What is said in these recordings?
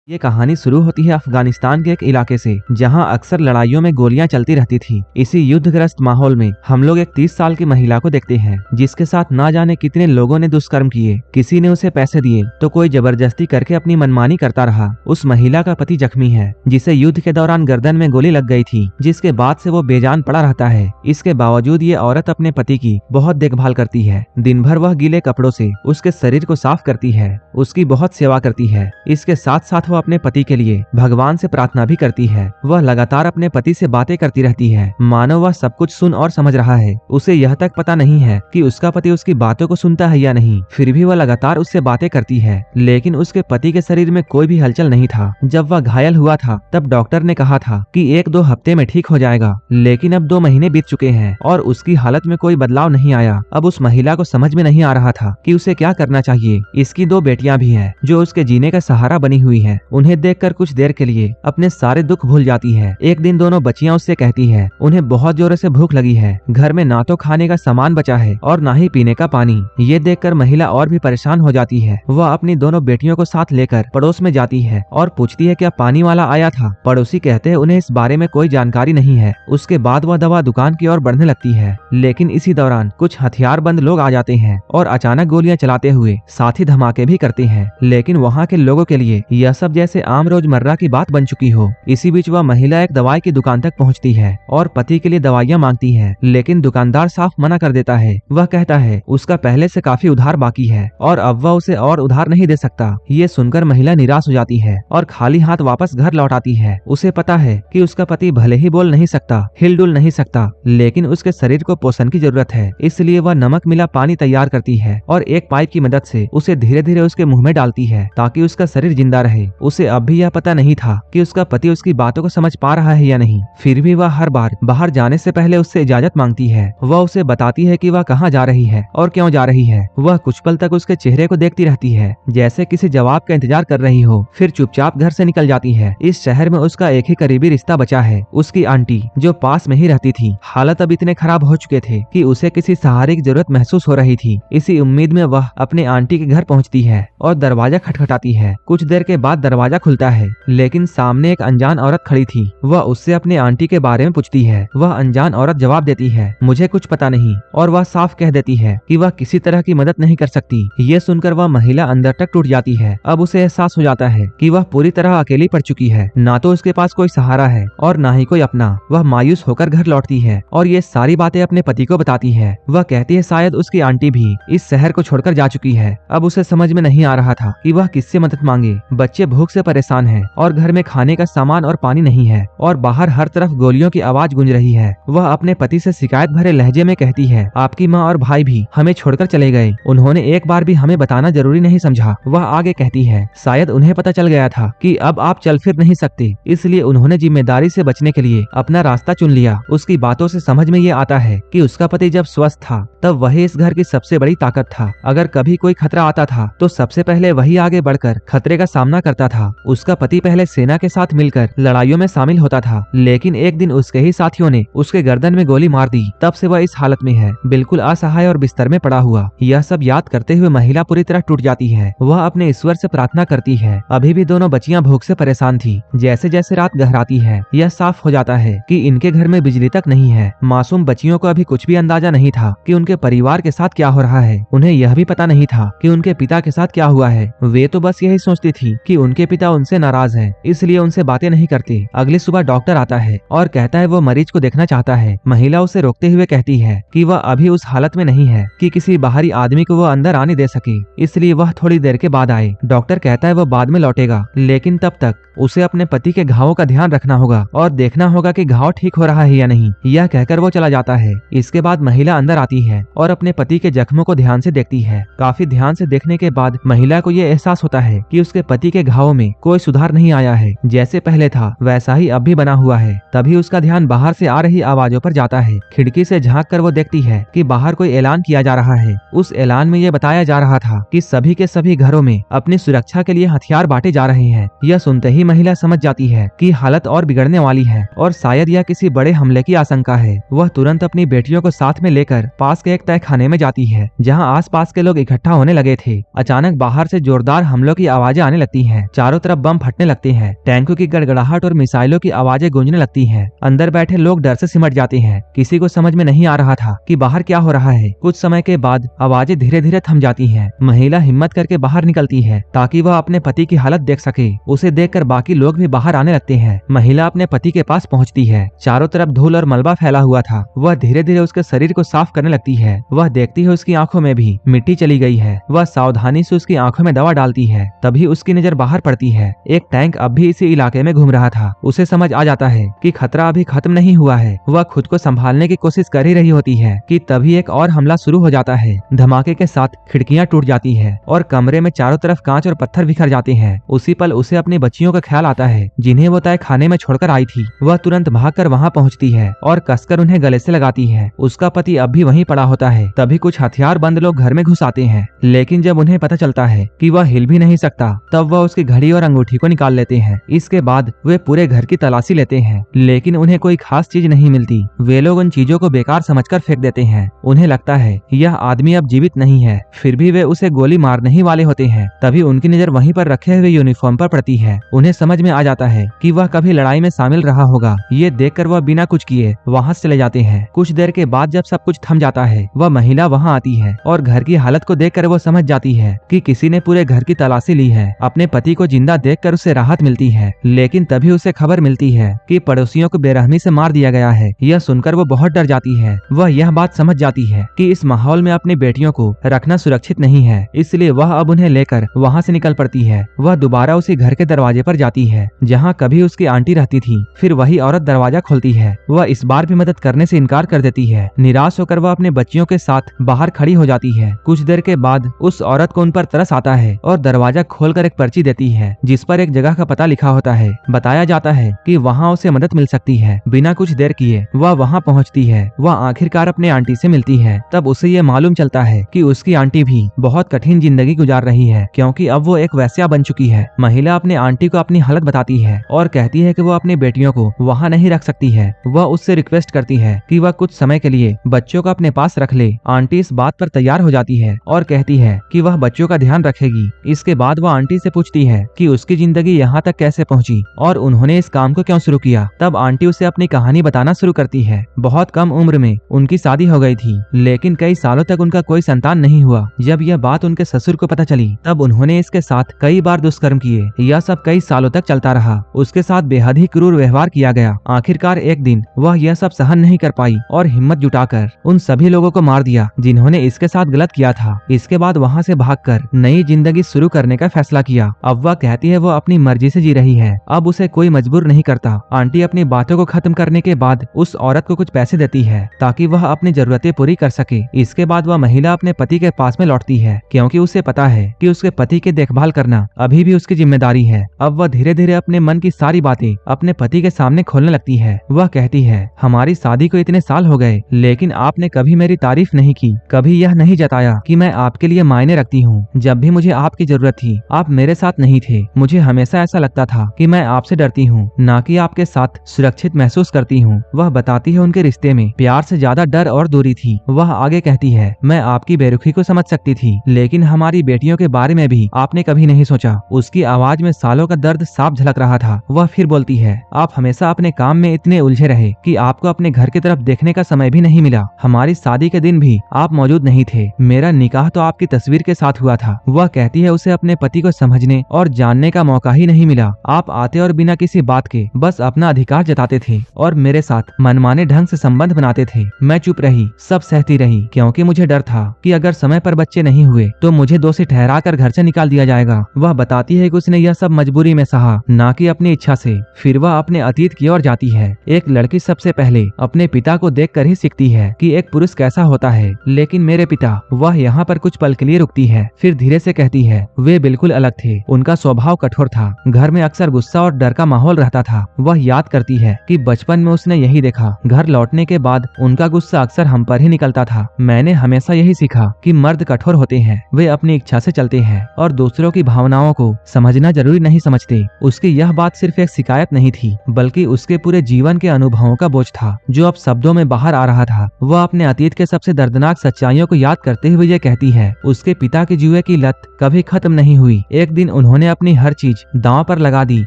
ये कहानी शुरू होती है अफगानिस्तान के एक इलाके से, जहां अक्सर लड़ाइयों में गोलियां चलती रहती थी। इसी युद्धग्रस्त माहौल में हम लोग एक 30 साल की महिला को देखते हैं, जिसके साथ ना जाने कितने लोगों ने दुष्कर्म किए। किसी ने उसे पैसे दिए तो कोई जबरदस्ती करके अपनी मनमानी करता रहा। उस महिला का पति जख्मी है, जिसे युद्ध के दौरान गर्दन में गोली लग गई थी, जिसके बाद से वो बेजान पड़ा रहता है। इसके बावजूद ये औरत अपने पति की बहुत देखभाल करती है। दिन भर वह गीले कपड़ों से उसके शरीर को साफ करती है, उसकी बहुत सेवा करती है। इसके साथ साथ अपने पति के लिए भगवान से प्रार्थना भी करती है। वह लगातार अपने पति से बातें करती रहती है, मानो वह सब कुछ सुन और समझ रहा है। उसे यह तक पता नहीं है कि उसका पति उसकी बातों को सुनता है या नहीं, फिर भी वह लगातार उससे बातें करती है। लेकिन उसके पति के शरीर में कोई भी हलचल नहीं था। जब वह घायल हुआ था तब डॉक्टर ने कहा था कि 1-2 हफ्ते में ठीक हो जाएगा, लेकिन अब 2 महीने बीत चुके हैं और उसकी हालत में कोई बदलाव नहीं आया। अब उस महिला को समझ में नहीं आ रहा था कि उसे क्या करना चाहिए। इसकी 2 बेटियां भी हैं जो उसके जीने का सहारा बनी हुई है। उन्हें देखकर कुछ देर के लिए अपने सारे दुख भूल जाती है। एक दिन दोनों बच्चियां उससे कहती है उन्हें बहुत जोरों से भूख लगी है, घर में ना तो खाने का सामान बचा है और ना ही पीने का पानी। ये देखकर महिला और भी परेशान हो जाती है। वह अपनी दोनों बेटियों को साथ लेकर पड़ोस में जाती है और पूछती है क्या पानी वाला आया था। पड़ोसी कहते हैं उन्हें इस बारे में कोई जानकारी नहीं है। उसके बाद वह दवा दुकान की ओर बढ़ने लगती है, लेकिन इसी दौरान कुछ हथियारबंद लोग आ जाते हैं और अचानक गोलियां चलाते हुए साथ ही धमाके भी करते हैं। लेकिन वहाँ के लोगों के लिए यह सब जैसे आम रोजमर्रा की बात बन चुकी हो। इसी बीच वह महिला एक दवाई की दुकान तक पहुंचती है और पति के लिए दवाइयां मांगती है, लेकिन दुकानदार साफ मना कर देता है। वह कहता है उसका पहले से काफी उधार बाकी है और अब वह उसे और उधार नहीं दे सकता। ये सुनकर महिला निराश हो जाती है और खाली हाथ वापस घर लौट आती है। उसे पता है कि उसका पति भले ही बोल नहीं सकता, हिलडुल नहीं सकता, लेकिन उसके शरीर को पोषण की जरूरत है। इसलिए वह नमक मिला पानी तैयार करती है और एक पाइप की मदद से उसे धीरे धीरे उसके मुंह में डालती है ताकि उसका शरीर जिंदा रहे। उसे अब भी यह पता नहीं था कि उसका पति उसकी बातों को समझ पा रहा है या नहीं। फिर भी वह हर बार बाहर जाने से पहले उससे इजाजत मांगती है। वह उसे बताती है कि वह कहाँ जा रही है और क्यों जा रही है। वह कुछ पल तक उसके चेहरे को देखती रहती है, जैसे किसी जवाब का इंतजार कर रही हो, फिर चुपचाप घर से निकल जाती है। इस शहर में उसका एक ही करीबी रिश्ता बचा है, उसकी आंटी, जो पास में ही रहती थी। हालत अब इतने खराब हो चुके थे कि उसे किसी सहारे की जरूरत महसूस हो रही थी। इसी उम्मीद में वह अपने आंटी के घर पहुँचती है और दरवाजा खटखटाती है। कुछ देर के बाद दरवाजा खुलता है, लेकिन सामने एक अनजान औरत खड़ी थी। वह उससे अपने आंटी के बारे में पूछती है। वह अनजान औरत जवाब देती है मुझे कुछ पता नहीं, और वह साफ कह देती है कि वह किसी तरह की मदद नहीं कर सकती। ये सुनकर वह महिला अंदर तक टूट जाती है। अब उसे एहसास हो जाता है कि वह पूरी तरह अकेली पड़ चुकी है, ना तो उसके पास कोई सहारा है और ना ही कोई अपना। वह मायूस होकर घर लौटती है और ये सारी बातें अपने पति को बताती है। वह कहती है शायद उसकी आंटी भी इस शहर को छोड़कर जा चुकी है। अब उसे समझ में नहीं आ रहा था कि वह किससे मदद मांगे। बच्चे भूख से परेशान हैं और घर में खाने का सामान और पानी नहीं है और बाहर हर तरफ गोलियों की आवाज गूंज रही है। वह अपने पति से शिकायत भरे लहजे में कहती है आपकी माँ और भाई भी हमें छोड़कर चले गए, उन्होंने एक बार भी हमें बताना जरूरी नहीं समझा। वह आगे कहती है शायद उन्हें पता चल गया था कि अब आप चल फिर नहीं सकते, इसलिए उन्होंने जिम्मेदारी से बचने के लिए अपना रास्ता चुन लिया। उसकी बातों से समझ में ये आता है कि उसका पति जब स्वस्थ था तब वही इस घर की सबसे बड़ी ताकत था। अगर कभी कोई खतरा आता था तो सबसे पहले वही आगे बढ़कर खतरे का सामना करता था। उसका पति पहले सेना के साथ मिलकर लड़ाइयों में शामिल होता था, लेकिन एक दिन उसके ही साथियों ने उसके गर्दन में गोली मार दी। तब से वह इस हालत में है, बिल्कुल असहाय और बिस्तर में पड़ा हुआ। यह सब याद करते हुए महिला पूरी तरह टूट जाती है। वह अपने ईश्वर से प्रार्थना करती है। अभी भी दोनों बच्चियां भूख से परेशान थी। जैसे जैसे रात गहराती है यह साफ हो जाता है कि इनके घर में बिजली तक नहीं है। मासूम बच्चियों को अभी कुछ भी अंदाजा नहीं था कि उनके परिवार के साथ क्या हो रहा है। उन्हें यह भी पता नहीं था कि उनके पिता के साथ क्या हुआ है। वे तो बस यही सोचती थी कि उनके पिता उनसे नाराज है, इसलिए उनसे बातें नहीं करते। अगली सुबह डॉक्टर आता है और कहता है वो मरीज को देखना चाहता है। महिला उसे रोकते हुए कहती है कि वह अभी उस हालत में नहीं है कि किसी बाहरी आदमी को वह अंदर आने दे सके, इसलिए वह थोड़ी देर के बाद आए। डॉक्टर कहता है वो बाद में लौटेगा, लेकिन तब तक उसे अपने पति के घावों का ध्यान रखना होगा और देखना होगा कि घाव ठीक हो रहा है या नहीं। यह कहकर वो चला जाता है। इसके बाद महिला अंदर आती है और अपने पति के जख्मों को ध्यान से देखती है। काफी ध्यान से देखने के बाद महिला को ये एहसास होता है कि उसके पति के घावों में कोई सुधार नहीं आया है। जैसे पहले था वैसा ही अब भी बना हुआ है। तभी उसका ध्यान बाहर से आ रही आवाजों पर जाता है। खिड़की से झांक कर वो देखती है कि बाहर कोई ऐलान किया जा रहा है। उस ऐलान में ये बताया जा रहा था कि सभी के सभी घरों में अपनी सुरक्षा के लिए हथियार बांटे जा रहे हैं। यह सुनते ही महिला समझ जाती है कि हालत और बिगड़ने वाली है और शायद यह किसी बड़े हमले की आशंका है। वह तुरंत अपनी बेटियों को साथ में लेकर पास के एक तहखाने में जाती है, जहां आसपास के लोग इकट्ठा होने लगे थे। अचानक बाहर से जोरदार हमलों की आवाजें आने लगती हैं। चारों तरफ बम फटने लगते हैं, टैंकों की गड़गड़ाहट और मिसाइलों की आवाजें गूंजने लगती हैं। अंदर बैठे लोग डर से सिमट जाते हैं। किसी को समझ में नहीं आ रहा था कि बाहर क्या हो रहा है। कुछ समय के बाद आवाजें धीरे धीरे थम जाती हैं। महिला हिम्मत करके बाहर निकलती है ताकि वह अपने पति की हालत देख सके। उसे देखकर बाकी लोग भी बाहर आने लगते हैं। महिला अपने पति के पास पहुंचती है। चारों तरफ धूल और मलबा फैला हुआ था। वह धीरे धीरे उसके शरीर को साफ करने लगती है। वह देखती है उसकी आंखों में भी मिट्टी चली गई है। वह सावधानी से उसकी आंखों में दवा डालती है। तभी उसकी नजर बाहर पड़ती है। एक टैंक अब भी इसी इलाके में घूम रहा था। उसे समझ आ जाता है कि खतरा अभी खत्म नहीं हुआ है। वह खुद को संभालने की कोशिश कर ही रही होती है कि तभी एक और हमला शुरू हो जाता है। धमाके के साथ खिड़कियां टूट जाती है और कमरे में चारों तरफ कांच और पत्थर बिखर जाते हैं। उसी पल उसे अपनी बच्चियों का ख्याल आता है जिन्हें वो तय खाने में छोड़कर आई थी। वह तुरंत भागकर वहां पहुंचती है और कसकर उन्हें गले से लगाती है। उसका पति अब भी वहीं पड़ा होता है। तभी कुछ हथियार बंद लोग घर में घुस आते हैं, लेकिन जब उन्हें पता चलता है कि वह हिल भी नहीं सकता, तब वह उसकी घड़ी और अंगूठी को निकाल लेते हैं। इसके बाद वे पूरे घर की तलाशी लेते हैं, लेकिन उन्हें कोई खास चीज नहीं मिलती। वे लोग उन चीजों को बेकार समझकर फेंक देते हैं। उन्हें लगता है यह आदमी अब जीवित नहीं है, फिर भी वे उसे गोली मारने ही वाले होते हैं। तभी उनकी नजर वहीं पर रखे हुए यूनिफॉर्म पर पड़ती है। उन्हें समझ में आ जाता है कि वह कभी लड़ाई में शामिल रहा होगा। ये देखकर वह बिना कुछ किए वहां से चले जाते हैं। कुछ देर के बाद जब सब कुछ थम जाता है, वह महिला वहां आती है और घर की हालत को देखकर वो समझ जाती है कि किसी ने पूरे घर की तलाशी ली है। अपने पति को जिंदा देखकर उसे राहत मिलती है, लेकिन तभी उसे खबर मिलती है कि पड़ोसियों को बेरहमी से मार दिया गया है। यह सुनकर वो बहुत डर जाती है। वह यह बात समझ जाती है कि इस माहौल में अपनी बेटियों को रखना सुरक्षित नहीं है, इसलिए वह अब उन्हें लेकर वहां से निकल पड़ती है। वह दोबारा उसी घर के दरवाजे पर जाती है जहाँ कभी उसकी आंटी रहती थी। फिर वही औरत दरवाजा खोलती है। वह इस बार भी मदद करने से इनकार कर देती है। निराश होकर वह अपने बच्चियों के साथ बाहर खड़ी हो जाती है। कुछ देर के बाद उस औरत को उन पर तरस आता है और दरवाजा खोलकर एक पर्ची देती है जिस पर एक जगह का पता लिखा होता है। बताया जाता है कि वहाँ उसे मदद मिल सकती है। बिना कुछ देर किए वह वहाँ पहुँचती है। वह आखिरकार अपने आंटी से मिलती है। तब उसे ये मालूम चलता है कि उसकी आंटी भी बहुत कठिन जिंदगी गुजार रही है, क्योंकि अब वो एक वैश्या बन चुकी है। महिला अपने आंटी को अपनी हालत बताती है और कहती है कि वो अपनी बेटियों को वहाँ नहीं रख सकती है। वह उससे रिक्वेस्ट करती है कि वह कुछ समय के लिए बच्चों को अपने पास रख ले। आंटी इस बात पर तैयार हो जाती है और कहती है कि वह बच्चों का ध्यान रखेगी। इसके बाद वह आंटी से पूछती है कि उसकी जिंदगी यहाँ तक कैसे पहुँची और उन्होंने इस काम को क्यों शुरू किया। तब आंटी उसे अपनी कहानी बताना शुरू करती है। बहुत कम उम्र में उनकी शादी हो गई थी, लेकिन कई सालों तक उनका कोई संतान नहीं हुआ। जब यह बात उनके ससुर को पता चली, तब उन्होंने इसके साथ कई बार दुष्कर्म किए। यह सब कई सालों तक चलता रहा। उसके साथ बेहद ही क्रूर व्यवहार किया गया। आखिरकार एक दिन वह यह सब सहन नहीं कर पाई और हिम्मत जुटाकर उन सभी लोगों को मार दिया जिन्होंने इसके साथ गलत किया था। इसके बाद वहाँ से भागकर नई जिंदगी शुरू करने का फैसला किया। अब वह कहती है वो अपनी मर्जी से जी रही है, अब उसे कोई मजबूर नहीं करता। आंटी अपनी बातों को खत्म करने के बाद उस औरत को कुछ पैसे देती है ताकि वह अपनी जरूरतें पूरी कर सके। इसके बाद वह महिला अपने पति के पास में लौटती है, क्योंकि उसे पता है कि उसके पति की देखभाल करना अभी भी उसकी जिम्मेदारी है। अब वह धीरे धीरे अपने मन की सारी बातें अपने पति के सामने खोलने लगती है। वह कहती है, हमारी शादी को इतने साल हो गए, लेकिन आपने कभी मेरी तारीफ नहीं की, कभी यह नहीं जताया कि मैं आपके लिए मायने रखती हूँ। जब भी मुझे आपकी जरूरत थी, आप मेरे साथ नहीं थे। मुझे हमेशा ऐसा लगता था कि मैं आपसे डरती हूँ, ना कि आपके साथ सुरक्षित महसूस करती हूँ। वह बताती है उनके रिश्ते में प्यार से ज्यादा डर और दूरी थी। वह आगे कहती है, मैं आपकी बेरुखी को समझ सकती थी, लेकिन हमारी बेटियों के बारे में भी आपने कभी नहीं सोचा। उसकी आवाज में सालों का दर्द साफ झलक रहा था। वह फिर बोलती है, आप हमेशा अपने काम में इतने उलझे रहे कि आपको अपने घर की तरफ देखने का समय भी नहीं मिला। हमारी शादी के दिन भी आप मौजूद नहीं थे। मेरा निकाह तो आपकी तस्वीर के साथ हुआ था। वह कहती है उसे अपने पति को समझने और जानने का मौका ही नहीं मिला। आप आते और बिना किसी बात के बस अपना अधिकार जताते थे और मेरे साथ मनमाने ढंग से संबंध बनाते थे। मैं चुप रही, सब सहती रही, क्योंकि मुझे डर था कि अगर समय पर बच्चे नहीं हुए तो मुझे दोषी ठहरा कर घर से निकाल दिया जाएगा। वह बताती है कि उसने यह सब मजबूरी में सहा, ना कि अपनी इच्छा से। फिर वह अपने अतीत की ओर जाती है। एक लड़की सबसे पहले अपने पिता को देखकर ही सीखती है कि एक पुरुष कैसा होता है, लेकिन मेरे पिता, वह यहाँ पर कुछ पल के लिए रुकती है, फिर धीरे से कहती है, वे बिल्कुल अलग थे। उनका स्वभाव कठोर था। घर में अक्सर गुस्सा और डर का माहौल रहता था। वह याद करती है कि बचपन में उसने यही देखा। घर लौटने के बाद उनका गुस्सा अक्सर हम पर ही निकलता था। मैंने हमेशा यही सीखा कि मर्द कठोर होते हैं, वे अपनी इच्छा से चलते हैं और दूसरों की भावनाओं को समझना जरूरी नहीं समझते। उसकी यह बात सिर्फ एक शिकायत नहीं थी, बल्कि उसके पूरे जीवन के अनुभवों का बोझ था, जो अब शब्दों में बाहर आ रहा था। वह अपने अतीत के सबसे दर्दनाक सच्चाइयों को याद करते हुए ये कहती है, उसके पिता के जुए की लत कभी खत्म नहीं हुई। एक दिन उन्होंने उन्होंने अपनी हर चीज दांव पर लगा दी,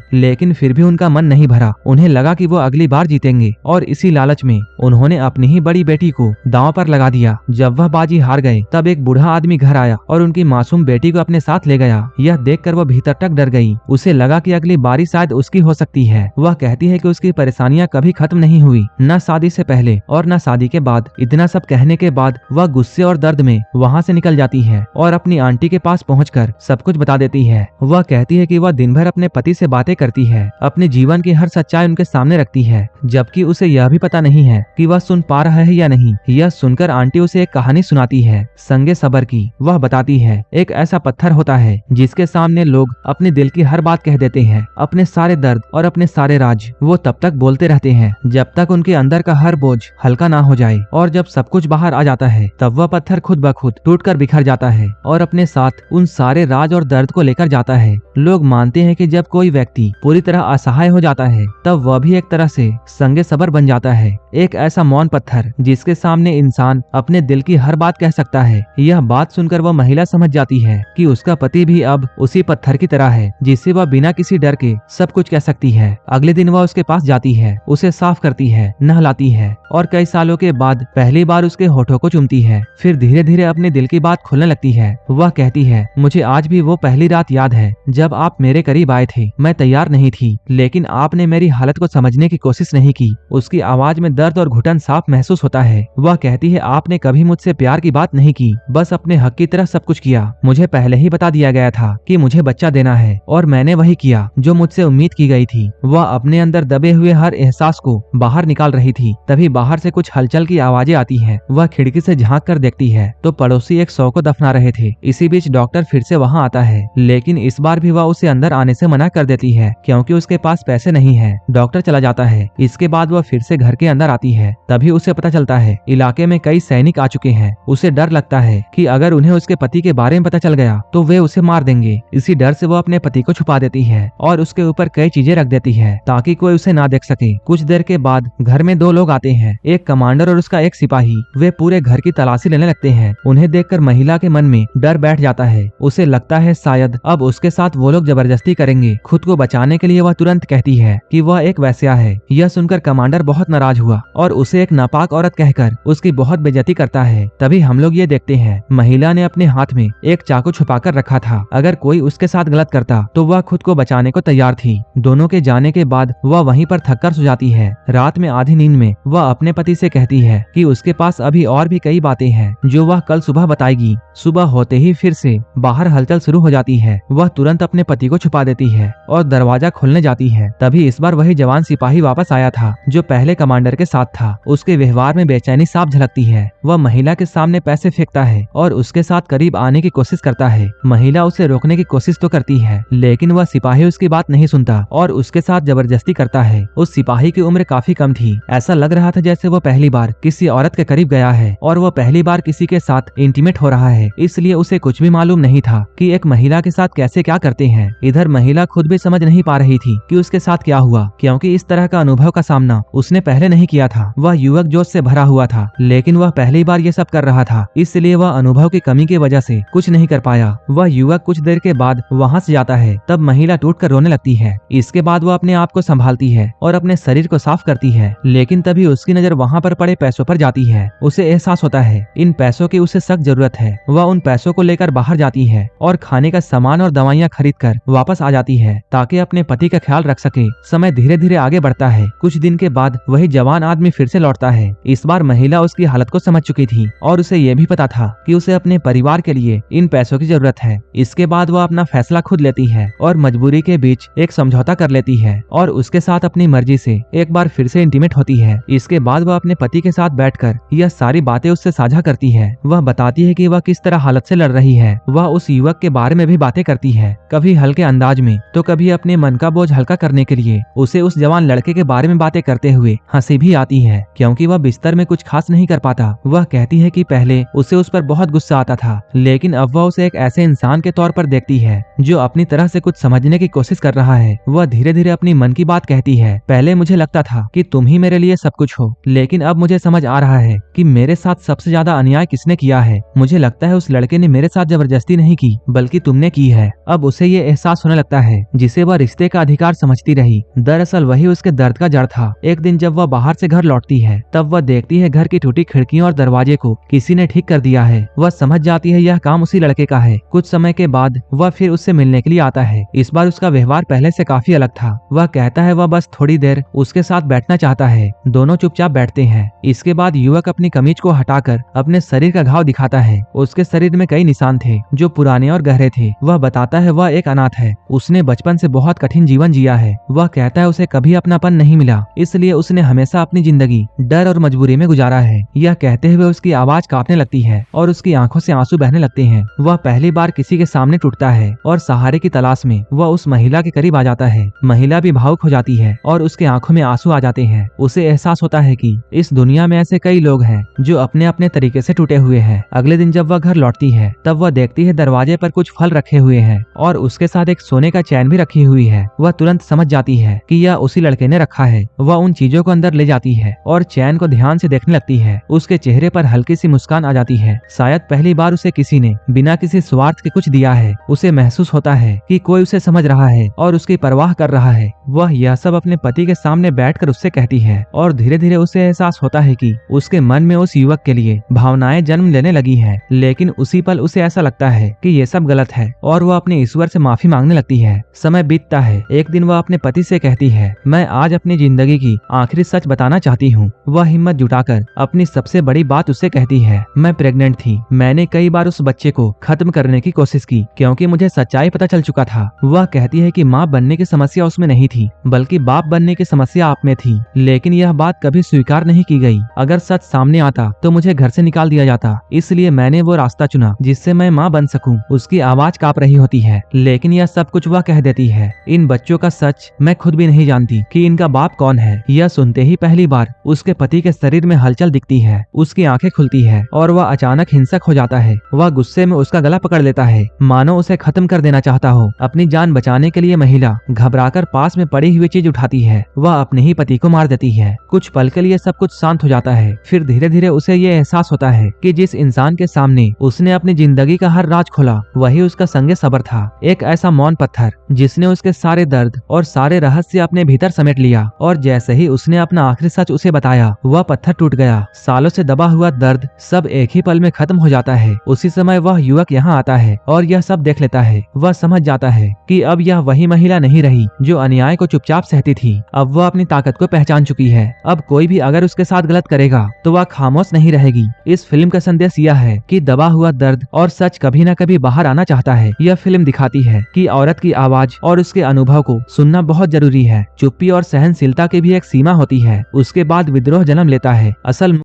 लेकिन फिर भी उनका मन नहीं भरा। उन्हें लगा कि वो अगली बार जीतेंगे और इसी लालच में उन्होंने अपनी ही बड़ी बेटी को दांव पर लगा दिया। जब वह बाजी हार गए तब एक बूढ़ा आदमी घर आया और उनकी मासूम बेटी को अपने साथ ले गया। यह देखकर वह भीतर तक डर गई। उसे लगा कि अगली बारी शायद उसकी हो सकती है। वह कहती है कि उसकी परेशानियां कभी खत्म नहीं हुई, न शादी से पहले और न शादी के बाद। इतना सब कहने के बाद वह गुस्से और दर्द में वहाँ से निकल जाती है और अपनी आंटी के पास पहुंचकर सब कुछ बता देती है। वह कहती है कि वह दिन भर अपने पति से बातें करती है, अपने जीवन की हर सच्चाई उनके सामने रखती है, जबकि उसे यह भी पता नहीं है कि वह सुन पा रहा है या नहीं। यह सुनकर आंटी उसे एक कहानी सुनाती है संगे सबर की। वह बताती है एक ऐसा पत्थर होता है जिसके सामने लोग अपने दिल की हर बात कह देते हैं, अपने सारे दर्द और अपने सारे राज। वो तब तक बोलते रहते हैं जब तक उनके अंदर का हर बोझ हल्का ना हो जाए, और जब सब कुछ बाहर आ जाता है तब वह पत्थर खुद ब खुद टूटकर बिखर जाता है और अपने साथ उन सारे राज और दर्द को लेकर जाता है। लोग मानते हैं कि जब कोई व्यक्ति पूरी तरह असहाय हो जाता है तब वह भी एक तरह से संगे सबर बन जाता है, एक ऐसा मौन पत्थर जिसके सामने इंसान अपने दिल की हर बात कह सकता है। यह बात सुनकर वह महिला समझ जाती है कि उसका पति भी अब उसी पत्थर की तरह है जिससे वह बिना किसी डर के सब कुछ कह सकती है। अगले दिन वह उसके पास जाती है, उसे साफ करती है, नहलाती है और कई सालों के बाद पहली बार उसके होठों को चूमती है। फिर धीरे धीरे अपने दिल की बात खोलने लगती है। वह कहती है मुझे आज भी वो पहली रात याद है जब आप मेरे करीब आए थे। मैं तैयार नहीं थी, लेकिन आपने मेरी हालत को समझने की कोशिश नहीं की। उसकी आवाज में दर्द और घुटन साफ महसूस होता है। वह कहती है आपने कभी मुझसे प्यार की बात नहीं की, बस अपने हक की तरह सब कुछ किया। मुझे पहले ही बता दिया गया था कि मुझे बच्चा देना है और मैंने वही किया जो मुझसे उम्मीद की गई थी। वह अपने अंदर दबे हुए हर एहसास को बाहर निकाल रही थी। तभी बाहर से कुछ हलचल की आवाजें आती हैं। वह खिड़की से झांक कर देखती है तो पड़ोसी एक शव को दफना रहे थे। इसी बीच डॉक्टर फिर से वहां आता है, लेकिन इस बार भी वह उसे अंदर आने से मना कर देती है क्योंकि उसके पास पैसे नहीं है। डॉक्टर चला जाता है। इसके बाद वह फिर से घर के अंदर आती है। तभी उसे पता चलता है इलाके में कई सैनिक आ चुके हैं। उसे डर लगता है कि अगर उन्हें उसके पति के बारे में पता चल गया तो वे उसे मार देंगे। इसी डर से वह अपने पति को छुपा देती है और उसके ऊपर कई चीजें रख देती है ताकि कोई उसे ना देख सके। कुछ देर के बाद घर में दो लोग आते हैं, एक कमांडर और उसका एक सिपाही। वे पूरे घर की तलाशी लेने लगते हैं। उन्हें देखकर महिला के मन में डर बैठ जाता है। उसे लगता है शायद अब उसके साथ वो लोग जबरदस्ती करेंगे। खुद को बचाने के लिए वह तुरंत कहती है कि वह एक वेश्या है। यह सुनकर कमांडर बहुत नाराज हुआ और उसे एक नापाक औरत कहकर उसकी बहुत बेइज्जती करता है। तभी हम लोग ये देखते हैं महिला ने अपने हाथ में एक चाकू छुपाकर रखा था। अगर कोई उसके साथ गलत करता तो वह खुद को बचाने को तैयार थी। दोनों के जाने के बाद वह वहीं पर थककर सो जाती है। रात में आधी नींद में वह अपने पति से कहती है कि उसके पास अभी और भी कई बातें हैं जो वह कल सुबह बताएगी। सुबह होते ही फिर से बाहर हलचल शुरू हो जाती है। वह तुरंत अपने पति को छुपा देती है और दरवाजा खोलने जाती है। तभी इस बार वही जवान सिपाही वापस आया था जो पहले कमांडर के साथ था। उसके व्यवहार में बेचैनी साफ झलकती है। वह महिला के सामने पैसे फेंकता है और उसके साथ करीब आने की कोशिश करता है। महिला उसे रोकने की कोशिश तो करती है, लेकिन वह सिपाही उसकी बात नहीं सुनता और उसके साथ जबरदस्ती करता है। उस सिपाही की उम्र काफी कम थी। ऐसा लग रहा था जैसे वो पहली बार किसी औरत के करीब गया है और वो पहली बार किसी के साथ इंटीमेट हो रहा है, इसलिए उसे कुछ भी मालूम नहीं था कि एक महिला के साथ कैसे क्या करते हैं। इधर महिला खुद भी समझ नहीं पा रही थी कि उसके साथ क्या हुआ, क्योंकि इस तरह का अनुभव का सामना उसने पहले नहीं किया था। वह युवक जोश से भरा हुआ था, लेकिन वह पहली बार ये सब कर रहा था, इसलिए वह अनुभव की कमी की वजह से कुछ नहीं कर पाया। वह युवक कुछ देर के बाद वहाँ से जाता है। तब महिला टूटकर रोने लगती है। इसके बाद वह अपने आप को संभालती है और अपने शरीर को साफ करती है, लेकिन तभी उसकी नजर वहाँ पर पड़े पैसों पर जाती है। उसे एहसास होता है इन पैसों की उसे सख्त जरूरत है। वह उन पैसों को लेकर बाहर जाती है और खाने का सामान और दवाइयाँ खरीद कर वापस आ जाती है ताकि अपने पति का ख्याल रख सके। समय धीरे धीरे आगे बढ़ता है। कुछ दिन के बाद वही जवान आदमी फिर से लौटता है। इस बार महिला उसकी हालत को समझ चुकी थी और उसे ये भी पता था कि उसे अपने परिवार के लिए इन पैसों की जरूरत है। इसके बाद वह अपना फैसला खुद लेती है और मजबूरी के बीच एक समझौता कर लेती है और उसके साथ अपनी मर्जी से एक बार फिर से इंटीमेट होती है। इसके बाद वह अपने पति के साथ बैठकर यह सारी बातें उससे साझा करती है। वह बताती है कि वह किस तरह हालत से लड़ रही है। वह उस युवक के बारे में भी बातें करती है, कभी हल्के अंदाज में तो कभी अपने मन का बोझ हल्का करने के लिए। उसे उस जवान लड़के के बारे में बातें करते हुए हंसी भी आती है क्योंकि वह बिस्तर में कुछ खास नहीं कर पाता। वह कहती है कि पहले उसे उस पर बहुत गुस्सा आता था, लेकिन अब वह उसे एक ऐसे इंसान के तौर पर देखती है जो अपनी तरह से कुछ समझने की कोशिश कर रहा है। वह धीरे धीरे अपनी मन की बात कहती है, पहले मुझे लगता था कि तुम ही मेरे लिए सब कुछ हो, लेकिन अब मुझे समझ आ रहा है कि मेरे साथ सबसे ज्यादा अन्याय किसने किया है। मुझे लगता है उस लड़के ने मेरे साथ जबरदस्ती नहीं की, बल्कि तुमने की है। अब उसे उसे ये एहसास होने लगता है जिसे वह रिश्ते का अधिकार समझती रही। दरअसल वही उसके दर्द का जड़ था। एक दिन जब वह बाहर से घर लौटती है तब वह देखती है घर की टूटी खिड़कियों और दरवाजे को किसी ने ठीक कर दिया है। वह समझ जाती है यह काम उसी लड़के का है। कुछ समय के बाद वह फिर उससे मिलने के लिए आता है। इस बार उसका व्यवहार पहले से काफी अलग था। वह कहता है वह बस थोड़ी देर उसके साथ बैठना चाहता है। दोनों चुपचाप बैठते हैं। इसके बाद युवक अपनी कमीज को हटाकर अपने शरीर का घाव दिखाता है। उसके शरीर में कई निशान थे जो पुराने और गहरे थे। वह बताता है वह एक अनाथ है। उसने बचपन से बहुत कठिन जीवन जिया है। वह कहता है उसे कभी अपनापन नहीं मिला, इसलिए उसने हमेशा अपनी जिंदगी डर और मजबूरी में गुजारा है। यह कहते हुए उसकी आवाज कांपने लगती है और उसकी आंखों से आंसू बहने लगते हैं। वह पहली बार किसी के सामने टूटता है और सहारे की तलाश में वह उस महिला के करीब आ जाता है। महिला भी भावुक हो जाती है और उसके आंखों में आंसू आ जाते हैं। उसे एहसास होता है कि इस दुनिया में ऐसे कई लोग हैं जो अपने अपने तरीके से टूटे हुए हैं। अगले दिन जब वह घर लौटती है तब वह देखती है दरवाजे पर कुछ फल रखे हुए हैं और उसके साथ एक सोने का चैन भी रखी हुई है। वह तुरंत समझ जाती है कि यह उसी लड़के ने रखा है। वह उन चीजों को अंदर ले जाती है और चैन को ध्यान से देखने लगती है। उसके चेहरे पर हल्की सी मुस्कान आ जाती है। शायद पहली बार उसे किसी ने बिना किसी स्वार्थ के कुछ दिया है। उसे महसूस होता है कि कोई उसे समझ रहा है और उसकी परवाह कर रहा है। वह यह सब अपने पति के सामने बैठकर उससे कहती है और धीरे धीरे उसे एहसास होता है कि उसके मन में उस युवक के लिए भावनाएं जन्म लेने लगी हैं। लेकिन उसी पल उसे ऐसा लगता है कि ये सब गलत है और वह अपने ईश्वर से माफी मांगने लगती है। समय बीतता है। एक दिन वह अपने पति से कहती है, मैं आज अपनी जिंदगी की आखिरी सच बताना चाहती हूँ। वह हिम्मत जुटाकर अपनी सबसे बड़ी बात उससे कहती है, मैं प्रेग्नेंट थी। मैंने कई बार उस बच्चे को खत्म करने की कोशिश की क्योंकि मुझे सच्चाई पता चल चुका था। वह कहती है कि माँ बनने की समस्या उसमें नहीं थी बल्कि बाप बनने की समस्या आप में थी। लेकिन यह बात कभी स्वीकार नहीं की गई। अगर सच सामने आता तो मुझे घर से निकाल दिया जाता, इसलिए मैंने वो रास्ता चुना जिससे मैं माँ बन सकूं। उसकी आवाज कांप रही होती है लेकिन यह सब कुछ वह कह देती है, इन बच्चों का सच मैं खुद भी नहीं जानती कि इनका बाप कौन है। यह सुनते ही पहली बार उसके पति के शरीर में हलचल दिखती है। उसकी आंखें खुलती है और वह अचानक हिंसक हो जाता है। वह गुस्से में उसका गला पकड़ लेता है मानो उसे खत्म कर देना चाहता हो। अपनी जान बचाने के लिए महिला घबराकर पास में पड़ी हुई चीज उठाती है। वह अपने ही पति को मार देती है। कुछ पल के लिए सब कुछ शांत हो जाता है। फिर धीरे धीरे उसे ये एहसास होता है कि जिस इंसान के सामने उसने अपनी जिंदगी का हर राज खोला वही उसका संगे सबर था। एक ऐसा मौन पत्थर जिसने उसके सारे दर्द और सारे रहस्य अपने भीतर समेट लिया। और जैसे ही उसने अपना आखिरी सच उसे बताया वह पत्थर टूट गया। सालों से दबा हुआ दर्द सब एक ही पल में खत्म हो जाता है। उसी समय वह युवक यहाँ आता है और यह सब देख लेता है। वह समझ जाता है कि अब यह वही महिला नहीं रही जो अन्याय को चुपचाप सहती थी। अब वह अपनी ताकत को पहचान चुकी है। अब कोई भी अगर उसके साथ गलत करेगा तो वह खामोश नहीं रहेगी। इस फिल्म का संदेश यह है कि दबा हुआ दर्द और सच कभी न कभी बाहर आना चाहता है। यह फिल्म दिखाती है कि औरत की आवाज और उसके अनुभव को सुनना बहुत जरूरी है। चुप्पी और सहनशीलता की भी एक सीमा होती है। उसके बाद विद्रोह जन्म लेता है। असल